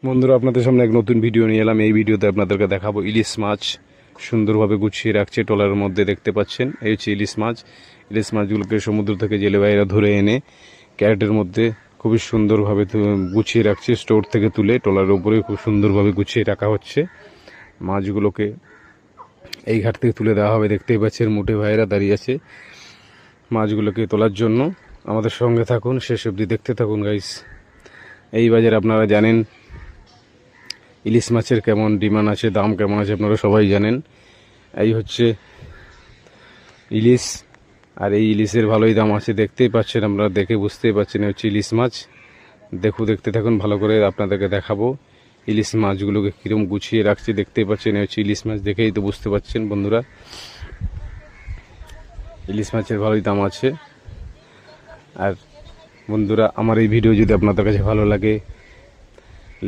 বন্ধুরা, আপনাদের সামনে এক নতুন ভিডিও নিয়ে এলাম। এই ভিডিওতে আপনাদেরকে দেখাবো ইলিশ মাছ সুন্দরভাবে গুছিয়ে রাখছে ট্রলারের মধ্যে, দেখতে পাচ্ছেন। এই হচ্ছে ইলিশ মাছ। ইলিশ মাছগুলোকে সমুদ্র থেকে জেলে ভাইরা ধরে এনে ক্যারেটের মধ্যে খুবই সুন্দরভাবে গুছিয়ে রাখছে, স্টোর থেকে তুলে ট্রলারের উপরে খুব সুন্দরভাবে গুছিয়ে রাখা হচ্ছে। মাছগুলোকে এই ঘাট থেকে তুলে দেওয়া হবে, দেখতেই পাচ্ছেন। মোটে ভাইরা দাঁড়িয়ে আছে মাছগুলোকে তোলার জন্য। আমাদের সঙ্গে থাকুন, শেষ অবধি দেখতে থাকুন গাইস। এই বাজারে আপনারা জানেন ইলিশ মাছের কেমন ডিমান্ড আছে, দাম কেমন আছে, আপনারা সবাই জানেন। এই হচ্ছে ইলিশ, আর এই ইলিশের ভালোই দাম আছে, দেখতেই পাচ্ছেন আপনারা, দেখে বুঝতেই পারছেন। হচ্ছে ইলিশ মাছ। দেখতে থাকুন ভালো করে, আপনাদেরকে দেখাবো ইলিশ মাছগুলোকে কীরকম গুছিয়ে রাখছি, দেখতেই পাচ্ছেন। হচ্ছে ইলিশ মাছ, দেখেই তো বুঝতে পারছেন বন্ধুরা। ইলিশ মাছের ভালোই দাম আছে। আর বন্ধুরা, আমার এই ভিডিও যদি আপনাদের কাছে ভালো লাগে